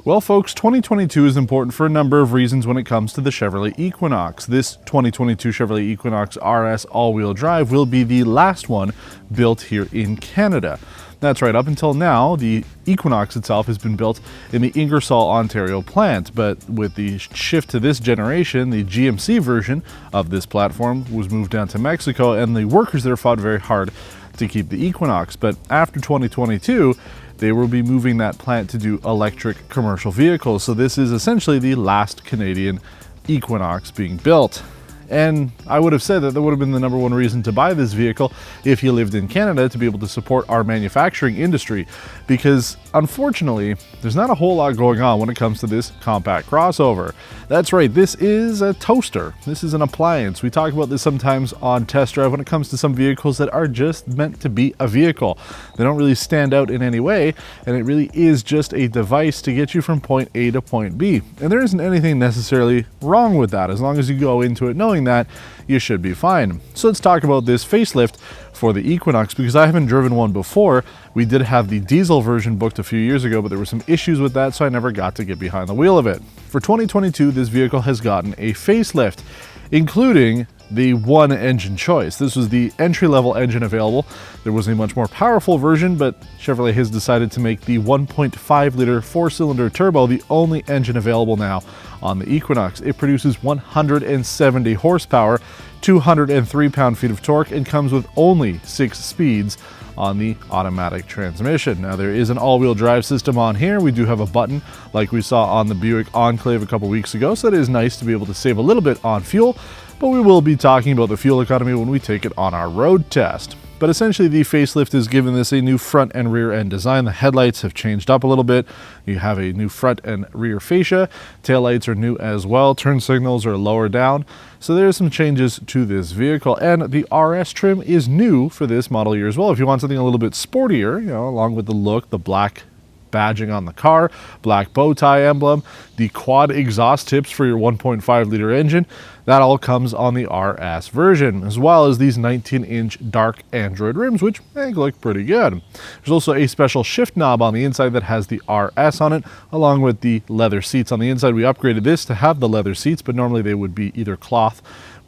Well, folks, 2022 is important for a number of reasons when it comes to the Chevrolet Equinox. This 2022 Chevrolet Equinox RS all-wheel drive will be the last one built here in Canada. That's right, up until now, the Equinox itself has been built in the Ingersoll, Ontario plant, but with the shift to this generation, the GMC version of this platform was moved down to Mexico, and the workers there fought very hard to keep the Equinox. But after 2022, they will be moving that plant to do electric commercial vehicles. So this is essentially the last Canadian Equinox being built. And I would have said that would have been the number one reason to buy this vehicle if you lived in Canada, to be able to support our manufacturing industry, because unfortunately there's not a whole lot going on when it comes to this compact crossover. That's right, this is a toaster. This is an appliance. We talk about this sometimes on test drive when it comes to some vehicles that are just meant to be a vehicle. They don't really stand out in any way, and it really is just a device to get you from point A to point B. And there isn't anything necessarily wrong with that. As long as you go into it knowing that, you should be fine. So let's talk about this facelift for the Equinox, because I haven't driven one before. We did have the diesel version booked a few years ago, but there were some issues with that, so I never got to get behind the wheel of it. For 2022, this vehicle has gotten a facelift, including the one engine choice. This was the entry-level engine available. There was a much more powerful version, but Chevrolet has decided to make the 1.5-liter four-cylinder turbo the only engine available now on the Equinox. It produces 170 horsepower, 203 pound-feet of torque, and comes with only 6 speeds on the automatic transmission. Now, there is an all-wheel drive system on here. We do have a button like we saw on the Buick Enclave a couple weeks ago, so that is nice to be able to save a little bit on fuel, but we will be talking about the fuel economy when we take it on our road test. But essentially, the facelift has given this a new front and rear end design. The headlights have changed up a little bit. You have a new front and rear fascia. Taillights are new as well. Turn signals are lower down. So there's some changes to this vehicle. And the RS trim is new for this model year as well. If you want something a little bit sportier, you know, along with the look, the black badging on the car, black bow tie emblem, the quad exhaust tips for your 1.5-liter engine, that all comes on the RS version, as well as these 19-inch dark Android rims, which I think look pretty good. There's also a special shift knob on the inside that has the RS on it, along with the leather seats on the inside. We upgraded this to have the leather seats, but normally they would be either cloth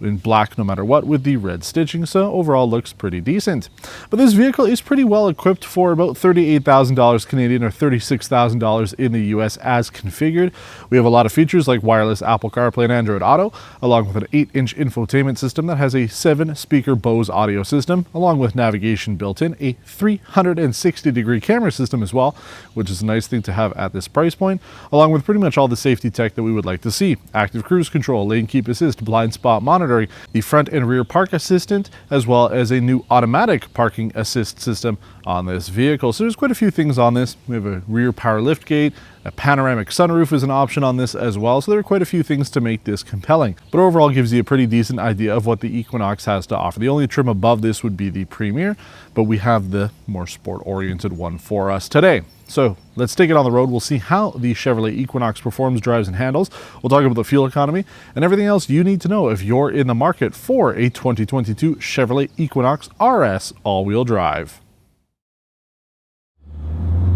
in black no matter what, with the red stitching, so overall looks pretty decent. But this vehicle is pretty well equipped for about $38,000 Canadian or $36,000 in the US as configured. We have a lot of features like wireless Apple CarPlay and Android Auto, along with an 8-inch infotainment system that has a 7-speaker Bose audio system, along with navigation built in, a 360-degree camera system as well, which is a nice thing to have at this price point, along with pretty much all the safety tech that we would like to see. Active cruise control, lane keep assist, blind spot monitoring, the front and rear park assistant, as well as a new automatic parking assist system on this vehicle. So there's quite a few things on this. We have a rear power lift gate, a panoramic sunroof is an option on this as well. So there are quite a few things to make this compelling, but overall gives you a pretty decent idea of what the Equinox has to offer. The only trim above this would be the Premier, but we have the more sport-oriented one for us today. So let's take it on the road. We'll see how the Chevrolet Equinox performs, drives, and handles. We'll talk about the fuel economy and everything else you need to know if you're in the market for a 2022 Chevrolet Equinox RS all-wheel drive.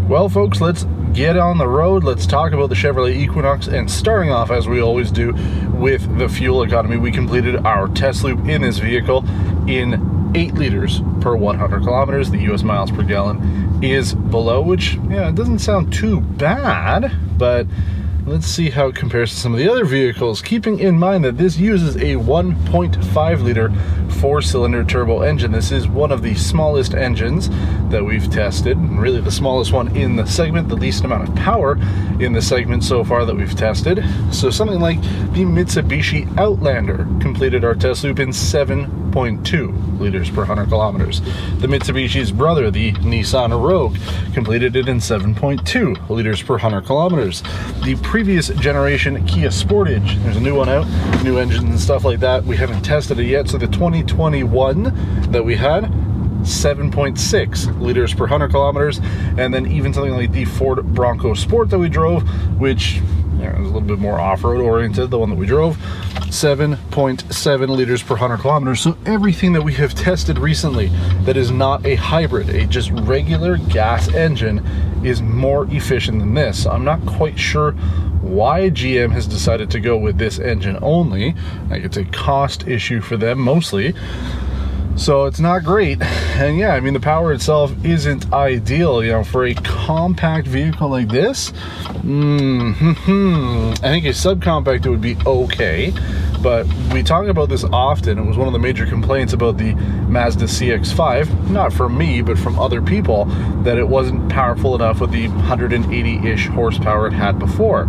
Well, folks, let's get on the road. Let's talk about the Chevrolet Equinox, and starting off, as we always do, with the fuel economy. We completed our test loop in this vehicle in 8 liters per 100 kilometers. The US miles per gallon is below, which, yeah, it doesn't sound too bad, but let's see how it compares to some of the other vehicles, keeping in mind that this uses a 1.5-liter four-cylinder turbo engine. This is one of the smallest engines that we've tested, really the smallest one in the segment, the least amount of power in the segment so far that we've tested. So something like the Mitsubishi Outlander completed our test loop in 7.2 liters per 100 kilometers. The Mitsubishi's brother, the Nissan Rogue, completed it in 7.2 liters per 100 kilometers. The previous generation Kia Sportage, there's a new one out, new engines and stuff like that. We haven't tested it yet, so the 2021 that we had, 7.6 liters per 100 kilometers, and then even something like the Ford Bronco Sport that we drove, which, you know, is a little bit more off-road oriented, the one that we drove, 7.7 liters per 100 kilometers. So everything that we have tested recently that is not a hybrid, a just regular gas engine, is more efficient than this. I'm not quite sure why GM has decided to go with this engine only. Like, it's a cost issue for them mostly. So it's not great. And yeah, I mean, the power itself isn't ideal, you know, for a compact vehicle like this. I think a subcompact, it would be okay. But we talk about this often. It was one of the major complaints about the Mazda CX-5, not from me, but from other people, that it wasn't powerful enough with the 180-ish horsepower it had before.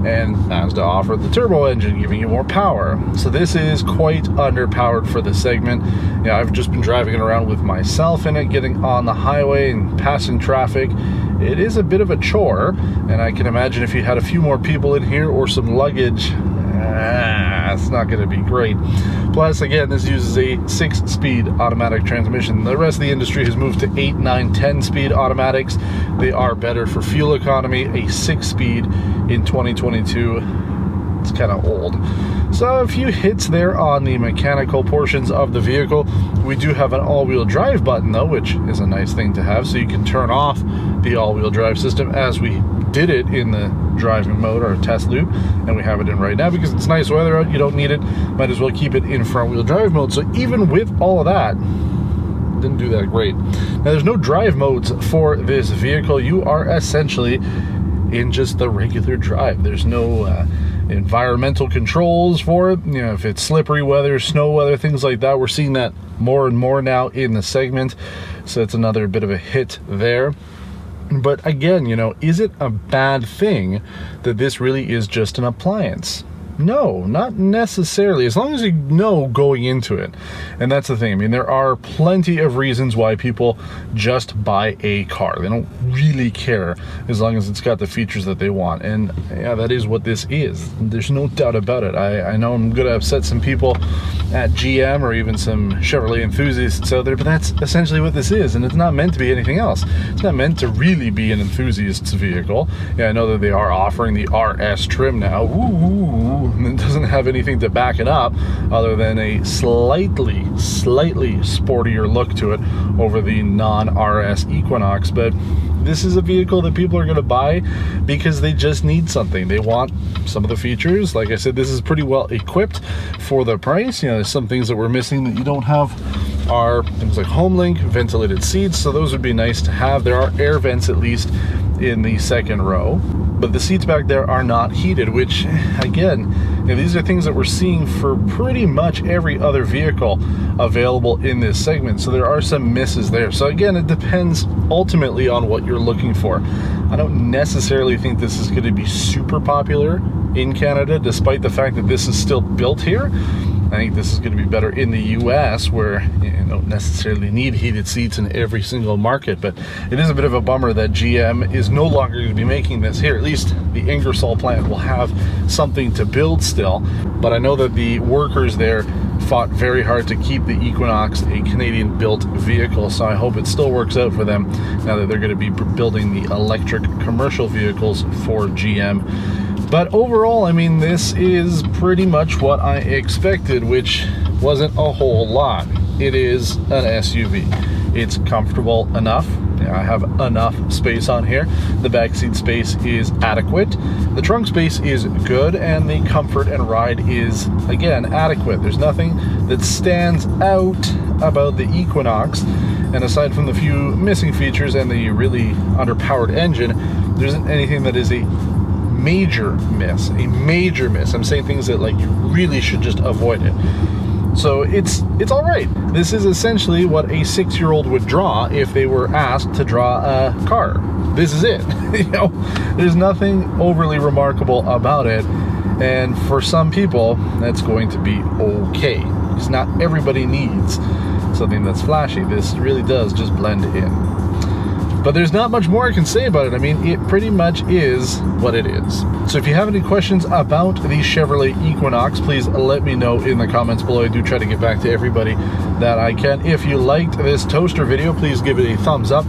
And Mazda offered the turbo engine, giving you more power. So this is quite underpowered for the segment. Yeah, I've just been driving it around with myself in it, getting on the highway and passing traffic. It is a bit of a chore, and I can imagine if you had a few more people in here or some luggage, it's not going to be great. Plus, again, this uses a 6-speed automatic transmission. The rest of the industry has moved to 8, 9, 10-speed automatics. They are better for fuel economy. A 6-speed in 2022, it's kind of old. So a few hits there on the mechanical portions of the vehicle. We do have an all-wheel drive button though, which is a nice thing to have, so you can turn off the all-wheel drive system as we did it in the driving mode or test loop, and we have it in right now because it's nice weather out. You don't need it, might as well keep it in front-wheel drive mode. So even with all of that, didn't do that great. Now, there's no drive modes for this vehicle. You are essentially in just the regular drive. There's no environmental controls for it. You know, if it's slippery weather, snow weather, things like that, we're seeing that more and more now in the segment. So it's another bit of a hit there. But again, you know, is it a bad thing that this really is just an appliance? No, not necessarily, as long as you know going into it. And that's the thing. I mean, there are plenty of reasons why people just buy a car. They don't really care as long as it's got the features that they want. And yeah, that is what this is. There's no doubt about it. I know I'm going to upset some people at GM or even some Chevrolet enthusiasts out there, but that's essentially what this is. And it's not meant to be anything else. It's not meant to really be an enthusiast's vehicle. Yeah, I know that they are offering the RS trim now. Ooh. It doesn't have anything to back it up other than a slightly sportier look to it over the non-RS Equinox. But this is a vehicle that people are going to buy because they just need something. They want some of the features. Like I said, this is pretty well equipped for the price. You know, there's some things that we're missing that you don't have are things like HomeLink, ventilated seats, so those would be nice to have. There are air vents at least in the second row, but the seats back there are not heated, which again, you know, these are things that we're seeing for pretty much every other vehicle available in this segment. So there are some misses there. So again, it depends ultimately on what you're looking for. I don't necessarily think this is going to be super popular in Canada, despite the fact that this is still built here. I think this is going to be better in the US, where you don't necessarily need heated seats in every single market. But it is a bit of a bummer that GM is no longer going to be making this here. At least the Ingersoll plant will have something to build still. But I know that the workers there fought very hard to keep the Equinox a Canadian-built vehicle, so I hope it still works out for them now that they're going to be building the electric commercial vehicles for GM. But overall, I mean, this is pretty much what I expected, which wasn't a whole lot. It is an SUV. It's comfortable enough. I have enough space on here. The backseat space is adequate. The trunk space is good, and the comfort and ride is, again, adequate. There's nothing that stands out about the Equinox, and aside from the few missing features and the really underpowered engine, there isn't anything that is a major miss. I'm saying things that like you really should just avoid it. So it's all right. This is essentially what a 6-year-old would draw if they were asked to draw a car. This is it. You know, there's nothing overly remarkable about it, and for some people that's going to be okay, because not everybody needs something that's flashy. This really does just blend in. But there's not much more I can say about it. I mean, it pretty much is what it is. So if you have any questions about the Chevrolet Equinox, please let me know in the comments below. I do try to get back to everybody that I can. If you liked this toaster video, please give it a thumbs up,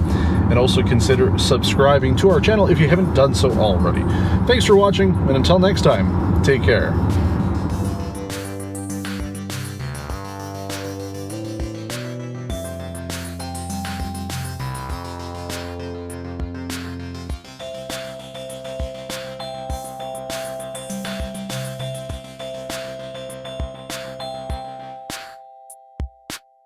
and also consider subscribing to our channel if you haven't done so already. Thanks for watching, and until next time, take care.